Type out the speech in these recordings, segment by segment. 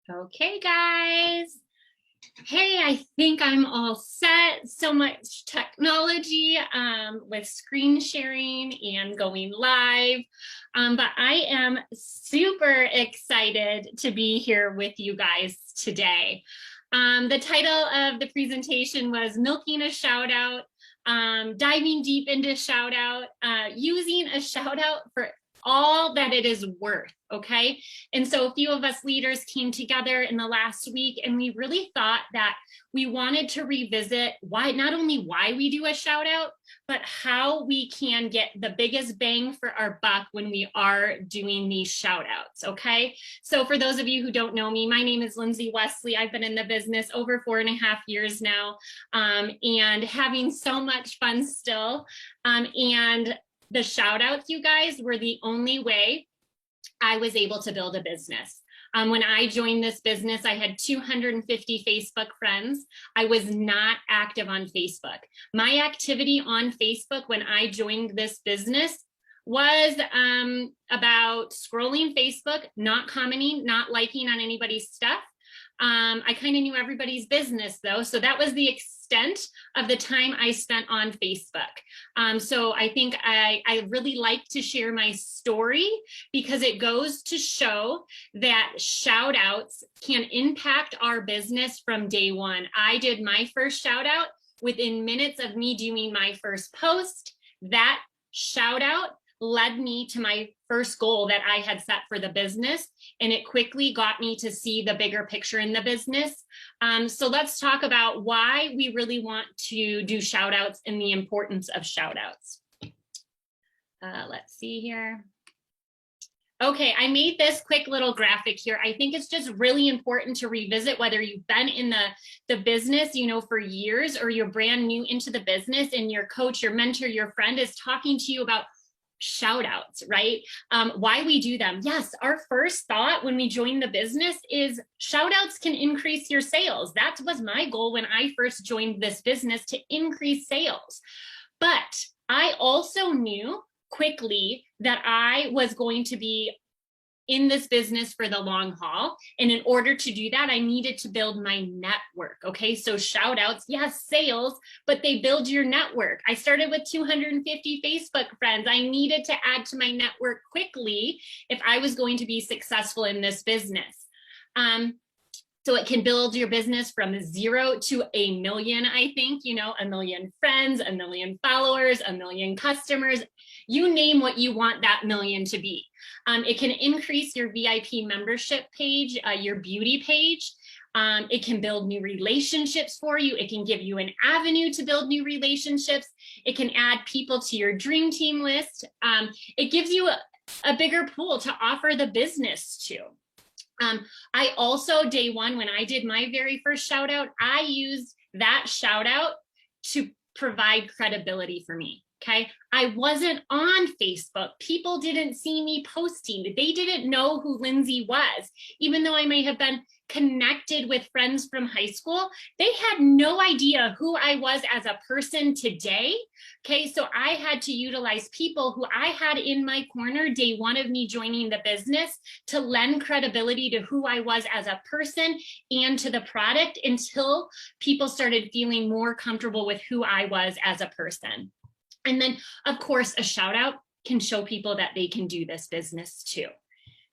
Okay, guys. Hey, I think I'm all set. So much technology with screen sharing and going live. But I am super excited to be here with you guys today. The title of the presentation was Milking a Shout Out, diving deep into shout out, using a shout out for all that it is worth, okay? And so a few of us leaders came together in the last week and we really thought that we wanted to revisit not only why we do a shout out, but how we can get the biggest bang for our buck when we are doing these shout outs, okay? So for those of you who don't know me, my name is Lindsay Wesley. I've been in the business over 4.5 years now, and having so much fun still. And the shout outs, you guys, were the only way I was able to build a business. When I joined this business, I had 250 Facebook friends. I was not active on Facebook. My activity on Facebook when I joined this business was about scrolling Facebook, not commenting, not liking on anybody's stuff. I kind of knew everybody's business though, so that was the extent of the time I spent on Facebook. So I think I really like to share my story because it goes to show that shout outs can impact our business from day one. I did my first shout out within minutes of me doing my first post. That shout out led me to my first goal that I had set for the business, and it quickly got me to see the bigger picture in the business. So let's talk about why we really want to do shout outs and the importance of shout outs. Let's see here. Okay, I made this quick little graphic here. I think it's just really important to revisit whether you've been in the business, for years, or you're brand new into the business and your coach, your mentor, your friend is talking to you about shout outs, right? Why we do them. Yes, our first thought when we join the business is shout outs can increase your sales. That was my goal when I first joined this business, to increase sales. But I also knew quickly that I was going to be in this business for the long haul. And in order to do that, I needed to build my network. Okay, so shout outs, yes, sales, but they build your network. I started with 250 Facebook friends. I needed to add to my network quickly if I was going to be successful in this business. So it can build your business from 0 to 1 million, I think, 1 million friends, 1 million followers, 1 million customers, you name what you want that million to be. It can increase your VIP membership page, your beauty page. It can build new relationships for you. It can give you an avenue to build new relationships. It can add people to your dream team list. It gives you a bigger pool to offer the business to. I also, day one, when I did my very first shout out, I used that shout out to provide credibility for me. Okay, I wasn't on Facebook. People didn't see me posting. They didn't know who Lindsay was. Even though I may have been connected with friends from high school, they had no idea who I was as a person today. Okay, so I had to utilize people who I had in my corner day one of me joining the business to lend credibility to who I was as a person and to the product until people started feeling more comfortable with who I was as a person. And then, of course, a shout out can show people that they can do this business too.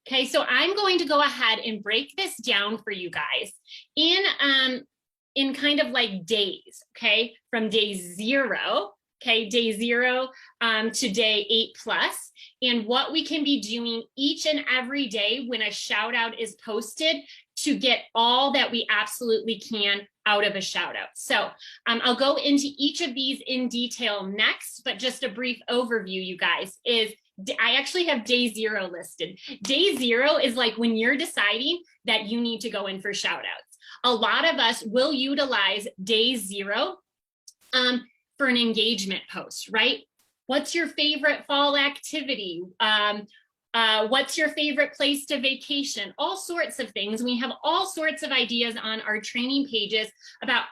Okay, so I'm going to go ahead and break this down for you guys in kind of like days, okay? From day 0, okay, day 0 to day 8+, and what we can be doing each and every day when a shout out is posted to get all that we absolutely can out of a shout out. So I'll go into each of these in detail next, but just a brief overview, you guys, is I actually have day 0 listed. Day 0 is like when you're deciding that you need to go in for shout outs. A lot of us will utilize day 0 for an engagement post, right? What's your favorite fall activity? What's your favorite place to vacation? All sorts of things. We have all sorts of ideas on our training pages about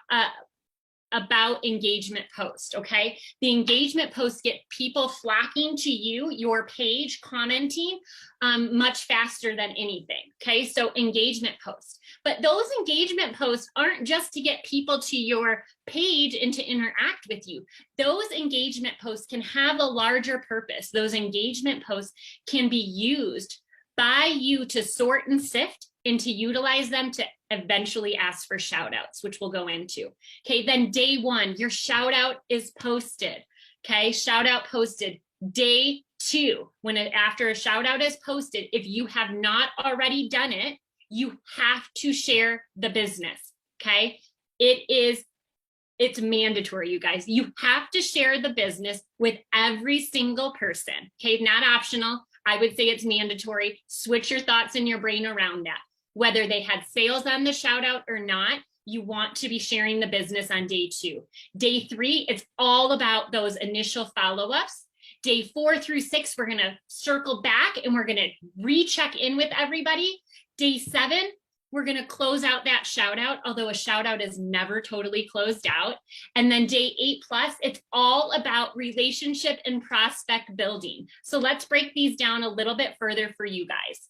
about engagement post, okay? The engagement posts get people flocking to you, your page, commenting much faster than anything, okay? So engagement posts. But those engagement posts aren't just to get people to your page and to interact with you. Those engagement posts can have a larger purpose. Those engagement posts can be used by you to sort and sift and to utilize them to eventually ask for shout outs, which we'll go into. Okay, then day one, your shout out is posted. Okay, shout out posted. Day two, after a shout out is posted, if you have not already done it, you have to share the business. Okay, it's mandatory, you guys. You have to share the business with every single person. Okay, not optional. I would say it's mandatory. Switch your thoughts in your brain around that. Whether they had sales on the shout out or not, you want to be sharing the business on day two. Day three, it's all about those initial follow-ups. Day 4 through 6, we're gonna circle back and we're gonna recheck in with everybody. Day 7, we're gonna close out that shout out, although a shout out is never totally closed out. And then day 8 plus, it's all about relationship and prospect building. So let's break these down a little bit further for you guys.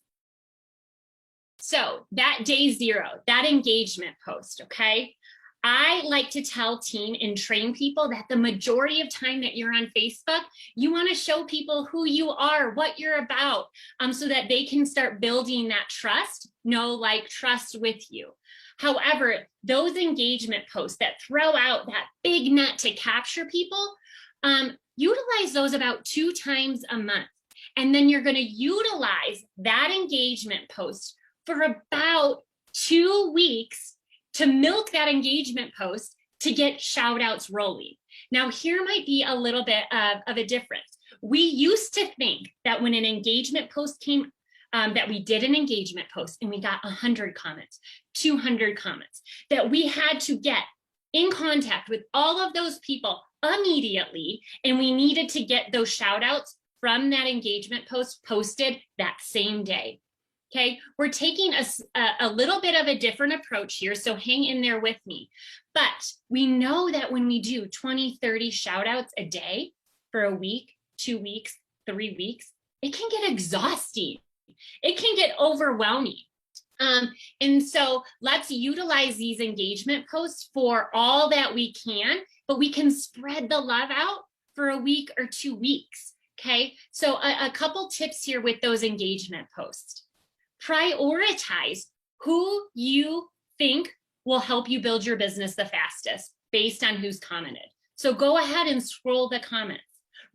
So that day 0, that engagement post, okay? I like to tell team and train people that the majority of time that you're on Facebook, you want to show people who you are, what you're about, so that they can start building that trust, trust with you. However, those engagement posts that throw out that big net to capture people, utilize those about 2 times a month. And then you're going to utilize that engagement post for about 2 weeks to milk that engagement post to get shout outs rolling. Now, here might be a little bit of a difference. We used to think that when an engagement post came, that we did an engagement post and we got 100 comments, 200 comments, that we had to get in contact with all of those people immediately, and we needed to get those shout outs from that engagement post posted that same day. Okay, we're taking a little bit of a different approach here, so hang in there with me. But we know that when we do 20, 30 shout outs a day for a week, 2 weeks, 3 weeks, it can get exhausting. It can get overwhelming. And so let's utilize these engagement posts for all that we can, but we can spread the love out for a week or 2 weeks. Okay, so a couple tips here with those engagement posts. Prioritize who you think will help you build your business the fastest based on who's commented. So go ahead and scroll the comments.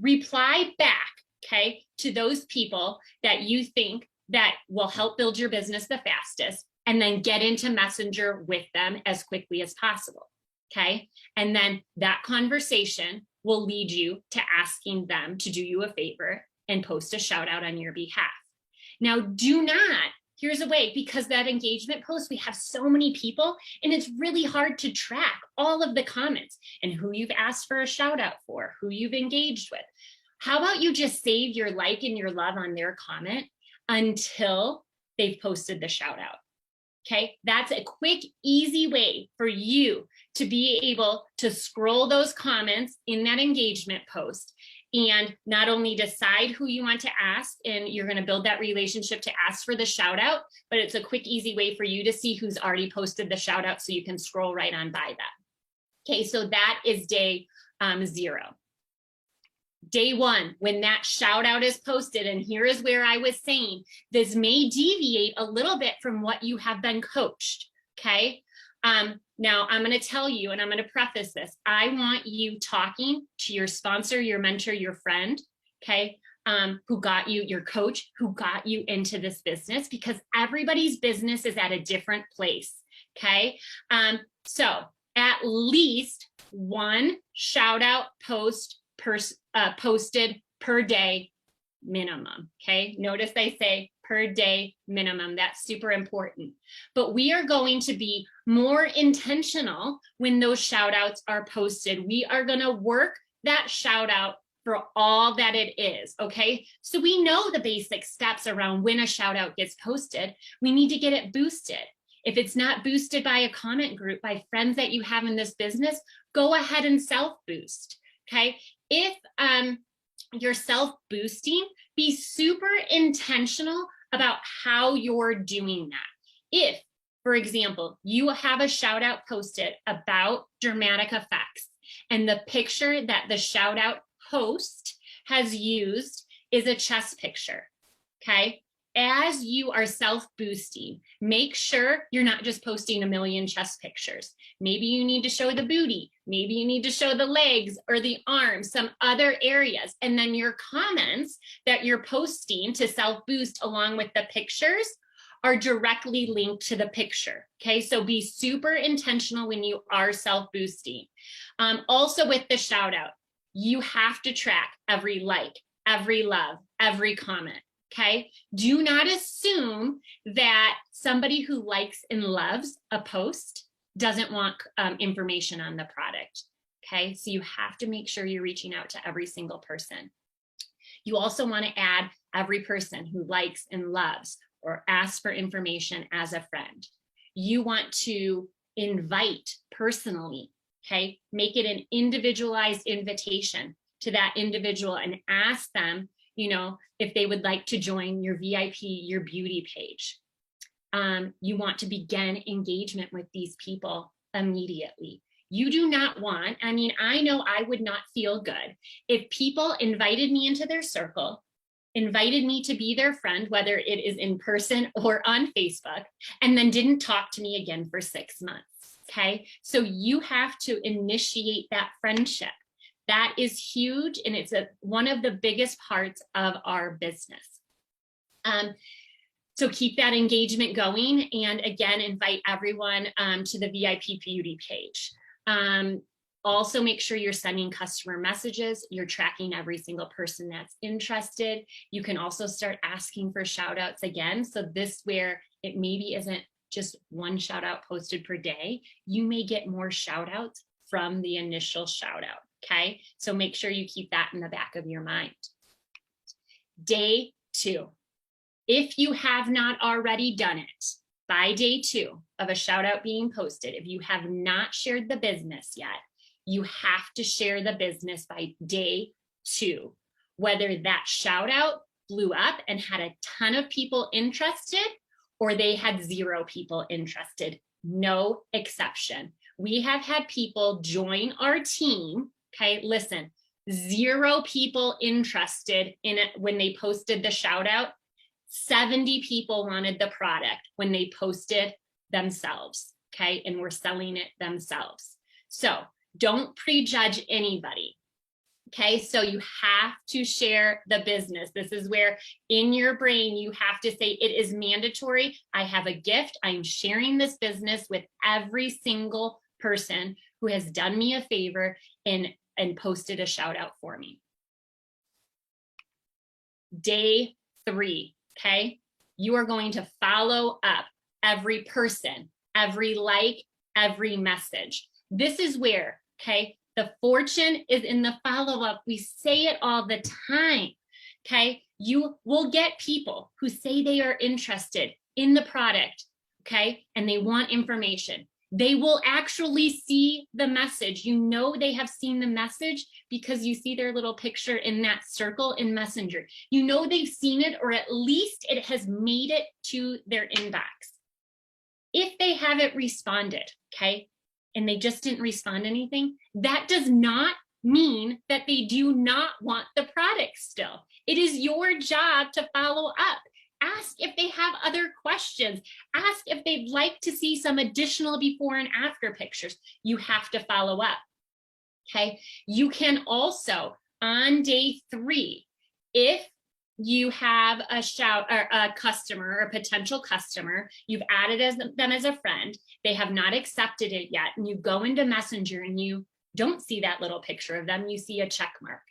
Reply back, okay, to those people that you think that will help build your business the fastest, and then get into Messenger with them as quickly as possible, okay? And then that conversation will lead you to asking them to do you a favor and post a shout out on your behalf. Now, do not, here's a way, because that engagement post, we have so many people and it's really hard to track all of the comments and who you've asked for a shout out for, who you've engaged with. How about you just save your like and your love on their comment until they've posted the shout out? Okay, that's a quick, easy way for you to be able to scroll those comments in that engagement post and not only decide who you want to ask, and you're going to build that relationship to ask for the shout out, but it's a quick, easy way for you to see who's already posted the shout out so you can scroll right on by that. Okay, so that is day 0. Day 1, when that shout out is posted, and here is where I was saying, this may deviate a little bit from what you have been coached, okay? Now I'm going to tell you, and I'm going to preface this, I want you talking to your sponsor, your mentor, your friend, okay, who got you, your coach, who got you into this business, because everybody's business is at a different place, okay? So at least 1 shout out post posted per day minimum, okay? Notice I say per day minimum. That's super important. But we are going to be more intentional when those shout outs are posted. We are going to work that shout out for all that it is, okay? So we know the basic steps around when a shout out gets posted. We need to get it boosted. If it's not boosted by a comment group, by friends that you have in this business, go ahead and self-boost, okay? If you're self-boosting, be super intentional about how you're doing that. If, for example, you have a shout out posted about dramatic effects, and the picture that the shout out host has used is a chest picture, okay? As you are self-boosting, make sure you're not just posting a million chest pictures. Maybe you need to show the booty. Maybe you need to show the legs or the arms, some other areas. And then your comments that you're posting to self-boost along with the pictures are directly linked to the picture, okay? So be super intentional when you are self-boosting. Also with the shout out, you have to track every like, every love, every comment. Okay, do not assume that somebody who likes and loves a post doesn't want information on the product. Okay, so you have to make sure you're reaching out to every single person. You also want to add every person who likes and loves or asks for information as a friend. You want to invite personally, okay, make it an individualized invitation to that individual and ask them, you know, if they would like to join your VIP, your beauty page. You want to begin engagement with these people immediately. You do not want, I mean, I know I would not feel good if people invited me into their circle, invited me to be their friend, whether it is in person or on Facebook, and then didn't talk to me again for 6 months, okay? So you have to initiate that friendship. That is huge, and it's one of the biggest parts of our business. So keep that engagement going, and again, invite everyone to the VIP beauty page. Also make sure you're sending customer messages, you're tracking every single person that's interested. You can also start asking for shout outs again. So this where it maybe isn't just one shout out posted per day, you may get more shout outs from the initial shout out. Okay, so make sure you keep that in the back of your mind. Day 2, if you have not already done it, by day 2 of a shout out being posted, if you have not shared the business yet, you have to share the business by day 2. Whether that shout out blew up and had a ton of people interested, or they had 0 people interested, no exception. We have had people join our team. Okay, listen, 0 people interested in it when they posted the shout out. 70 people wanted the product when they posted themselves, okay, and were selling it themselves. So don't prejudge anybody, okay? So you have to share the business. This is where in your brain you have to say it is mandatory. I have a gift. I'm sharing this business with every single person who has done me a favor and posted a shout out for me. Day 3, okay? You are going to follow up every person, every like, every message. This is where, okay, the fortune is in the follow-up. We say it all the time, okay? You will get people who say they are interested in the product, okay? And they want information. They will actually see the message. You know they have seen the message because you see their little picture in that circle in Messenger. You know they've seen it, or at least it has made it to their inbox. If they haven't responded, okay, and they just didn't respond anything, that does not mean that they do not want the product still. It is your job to follow up. Ask if they have other questions. Ask if they'd like to see some additional before and after pictures. You have to follow up, okay? You can also, on day 3, if you have a shout or a customer or a potential customer, you've added them as a friend, they have not accepted it yet, and you go into Messenger and you don't see that little picture of them, you see a check mark.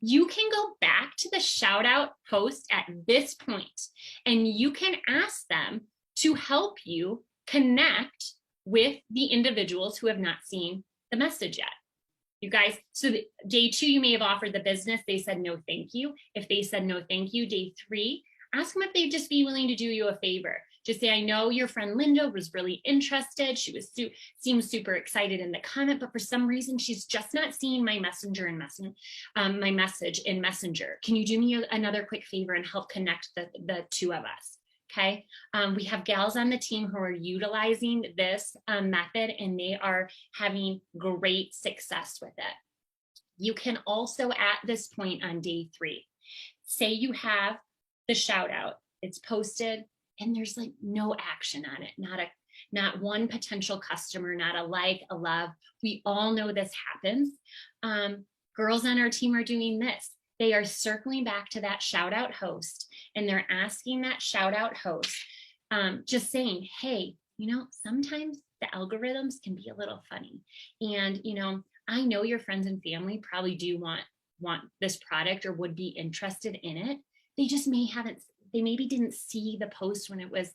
You can go back to the shout out post at this point, and you can ask them to help you connect with the individuals who have not seen the message yet. You guys, so day 2, you may have offered the business. They said no, thank you. If they said no, thank you, day 3, ask them if they'd just be willing to do you a favor. Just say, I know your friend Linda was really interested. She was seemed super excited in the comment, but for some reason she's just not seeing my messenger and my message in Messenger. Can you do me another quick favor and help connect the two of us? Okay, we have gals on the team who are utilizing this method, and they are having great success with it. You can also, at this point on day 3, say you have the shout out, it's posted, and there's like no action on it, not one potential customer, not a like, a love. We all know this happens. Girls on our team are doing this. They are circling back to that shout out host, and they're asking that shout out host, just saying, hey, sometimes the algorithms can be a little funny. And, I know your friends and family probably do want this product or would be interested in it. They just maybe didn't see the post when it was,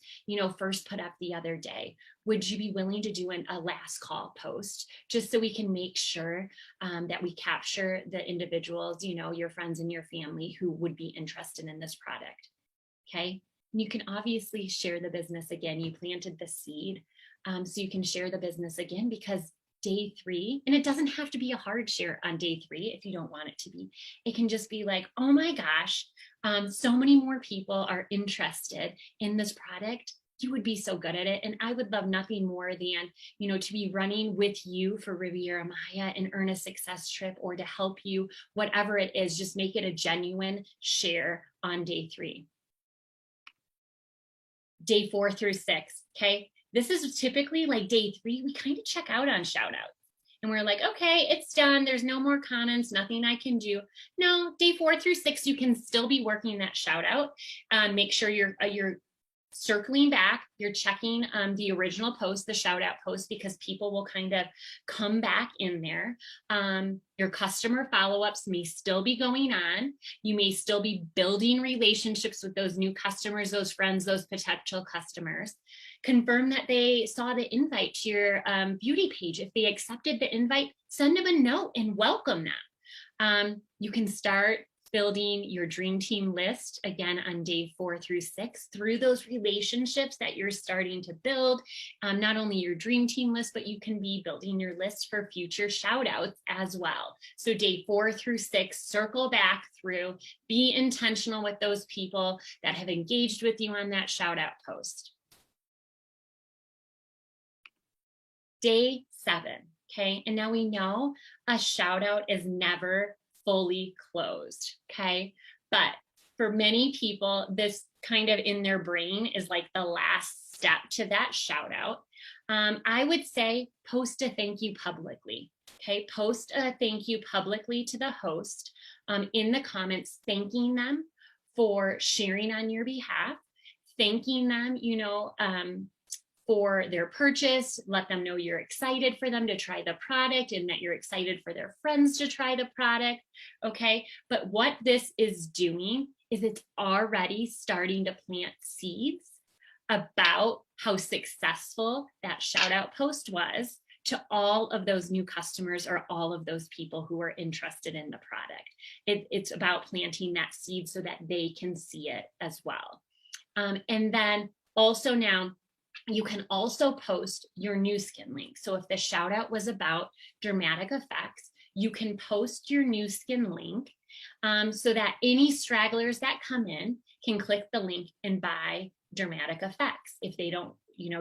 first put up the other day. Would you be willing to do a last call post, just so we can make sure that we capture the individuals, your friends and your family who would be interested in this product? Okay. And you can obviously share the business again. You planted the seed, so you can share the business again, because day 3, and it doesn't have to be a hard share on day 3 if you don't want it to be. It can just be like, oh my gosh, so many more people are interested in this product. You would be so good at it. And I would love nothing more than, to be running with you for Riviera Maya and earn a success trip, or to help you, whatever it is. Just make it a genuine share on day 3. Day 4 through 6, okay? This is typically like day 3, we kind of check out on shout outs. And we're like, okay, it's done. There's no more comments, nothing I can do. No, day 4 through 6, you can still be working that shout out. Make sure you're circling back, you're checking the original post, the shout out post, because people will kind of come back in there. Your customer follow-ups may still be going on. You may still be building relationships with those new customers, those friends, those potential customers. Confirm that they saw the invite to your beauty page. If they accepted the invite, send them a note and welcome them. You can start building your dream team list again on day 4 through 6 through those relationships that you're starting to build. Not only your dream team list, but you can be building your list for future shout outs as well. So day 4 through 6, circle back through, be intentional with those people that have engaged with you on that shout out post. Day 7, okay? And now we know a shout out is never fully closed, okay? But for many people, this kind of in their brain is like the last step to that shout out. I would say post a thank you publicly, okay? Post a thank you publicly to the host in the comments, thanking them for sharing on your behalf, thanking them, for their purchase. Let them know you're excited for them to try the product and that you're excited for their friends to try the product, okay? But what this is doing is it's already starting to plant seeds about how successful that shout out post was to all of those new customers or all of those people who are interested in the product. It's about planting that seed so that they can see it as well. And then also now, you can also post your new skin link. So if the shout out was about dramatic effects, you can post your new skin link so that any stragglers that come in can click the link and buy dramatic effects if they don't,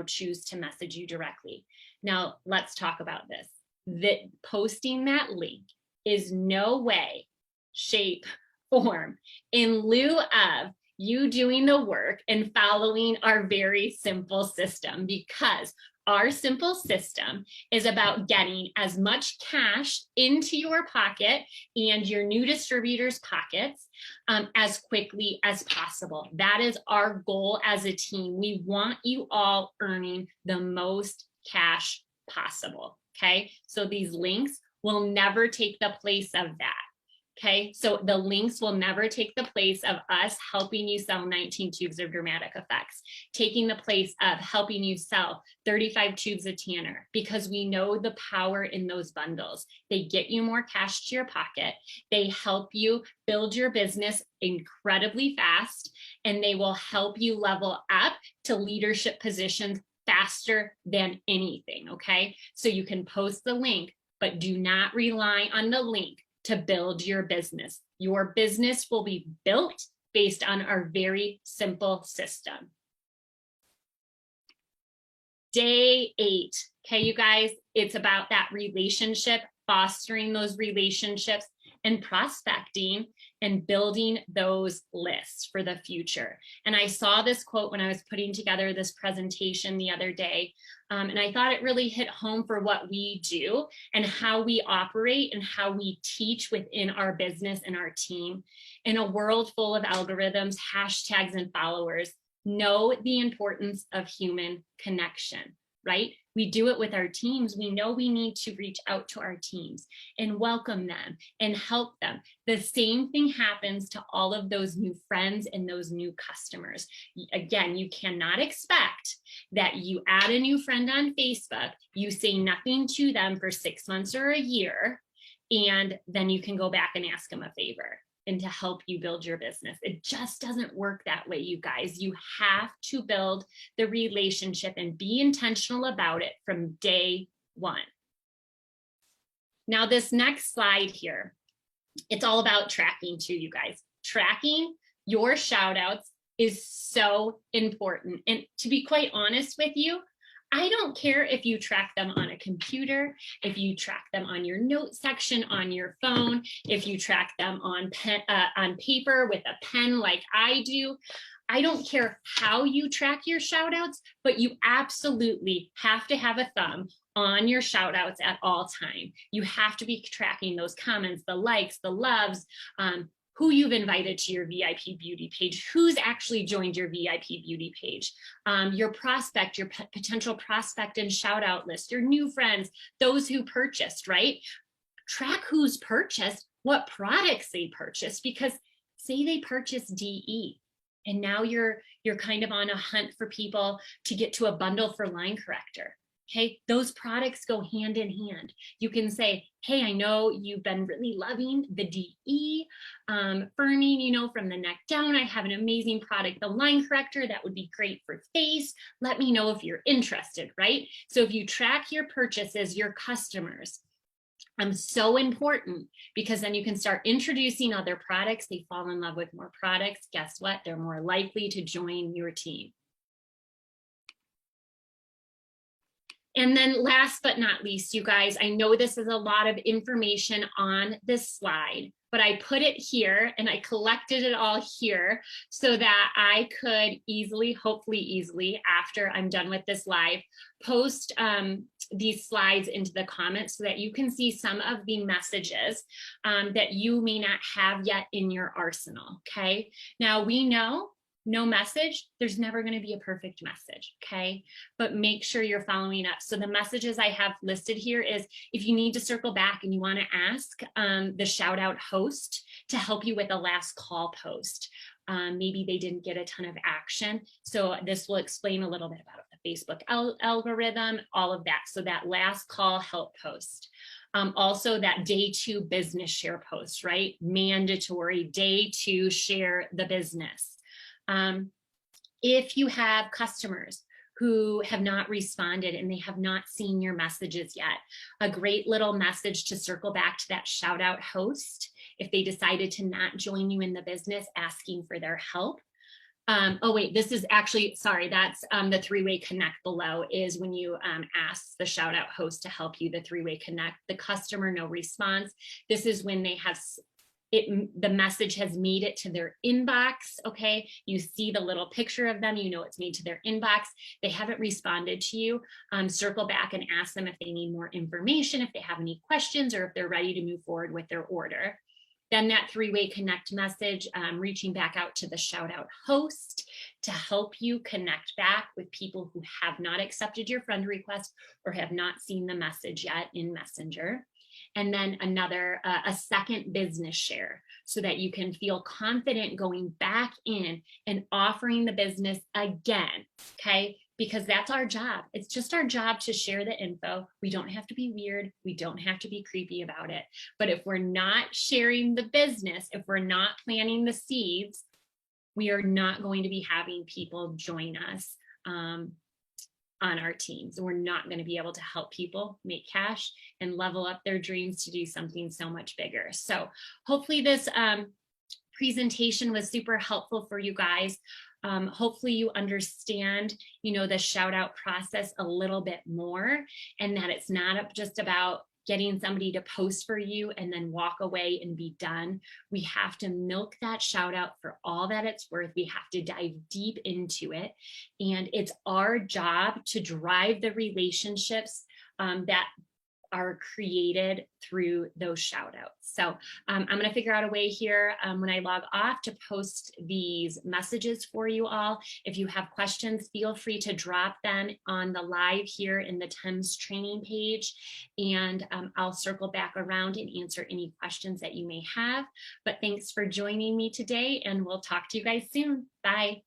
choose to message you directly. Now, let's talk about this. That posting that link is no way, shape, form in lieu of you doing the work and following our very simple system, because our simple system is about getting as much cash into your pocket and your new distributors' pockets as quickly as possible. That is our goal as a team. We want you all earning the most cash possible, okay? So these links will never take the place of that. Okay, so the links will never take the place of us helping you sell 19 tubes of dramatic effects, taking the place of helping you sell 35 tubes of tanner, because we know the power in those bundles. They get you more cash to your pocket. They help you build your business incredibly fast, and they will help you level up to leadership positions faster than anything, okay? So you can post the link, but do not rely on the link to build your business. Your business will be built based on our very simple system. Day 8, okay, you guys, it's about that relationship, fostering those relationships and prospecting and building those lists for the future. And I saw this quote when I was putting together this presentation the other day, and I thought it really hit home for what we do and how we operate and how we teach within our business and our team. In a world full of algorithms, hashtags, and followers, know the importance of human connection, right? We do it with our teams. We know we need to reach out to our teams and welcome them and help them. The same thing happens to all of those new friends and those new customers. Again, you cannot expect that you add a new friend on Facebook, you say nothing to them for 6 months or a year, and then you can go back and ask them a favor and to help you build your business. It just doesn't work that way, you guys. You have to build the relationship and be intentional about it from day one. Now, this next slide here, it's all about tracking too, you guys. Tracking your shout outs is so important. And to be quite honest with you, I don't care if you track them on a computer, if you track them on your note section on your phone, if you track them on paper with a pen like I do. I don't care how you track your shout outs, but you absolutely have to have a thumb on your shout outs at all time. You have to be tracking those comments, the likes, the loves, who you've invited to your VIP beauty page, who's actually joined your VIP beauty page, your prospect, your potential prospect and shout out list, your new friends, those who purchased, right? Track who's purchased, what products they purchased, because say they purchased DE and now you're kind of on a hunt for people to get to a bundle for line corrector. Okay, those products go hand in hand. You can say, hey, I know you've been really loving the DE firming, you know, from the neck down. I have an amazing product, the line corrector, that would be great for face. Let me know if you're interested, right? So if you track your purchases, your customers, so important, because then you can start introducing other products. They fall in love with more products. Guess what? They're more likely to join your team. And then last but not least, you guys, I know this is a lot of information on this slide, but I put it here and I collected it all here so that I could easily, hopefully easily, after I'm done with this live, post these slides into the comments so that you can see some of the messages that you may not have yet in your arsenal, okay? Now we know no message, there's never going to be a perfect message, okay? But make sure you're following up. So the messages I have listed here is if you need to circle back and you want to ask the shout out host to help you with a last call post. Maybe they didn't get a ton of action. So this will explain a little bit about the Facebook algorithm, all of that. So that last call help post. Also that day 2 business share post, right? Mandatory day 2 share the business. If you have customers who have not responded and they have not seen your messages yet, a great little message to circle back to that shout out host if they decided to not join you in the business, asking for their help. Oh wait, this is actually, sorry, that's the 3-way connect below is when you ask the shout out host to help you, the 3-way connect, the customer no response. This is when they have the message has made it to their inbox, okay? You see the little picture of them, you know it's made to their inbox. They haven't responded to you. Circle back and ask them if they need more information, if they have any questions, or if they're ready to move forward with their order. Then that 3-way connect message, reaching back out to the shout out host to help you connect back with people who have not accepted your friend request or have not seen the message yet in Messenger. And then a second business share so that you can feel confident going back in and offering the business again, okay? Because that's our job. It's just our job to share the info. We don't have to be weird. We don't have to be creepy about it. But if we're not sharing the business, if we're not planting the seeds, we are not going to be having people join us on our teams. We're not going to be able to help people make cash and level up their dreams to do something so much bigger. So hopefully this presentation was super helpful for you guys. Hopefully you understand, the Shoutout process a little bit more, and that it's not just about getting somebody to post for you and then walk away and be done. We have to milk that Shoutout for all that it's worth. We have to dive deep into it. And it's our job to drive the relationships that are created through those shout outs. So I'm going to figure out a way here when I log off to post these messages for you all. If you have questions, feel free to drop them on the live here in the TEMS training page, and I'll circle back around and answer any questions that you may have. But thanks for joining me today, and we'll talk to you guys soon. Bye.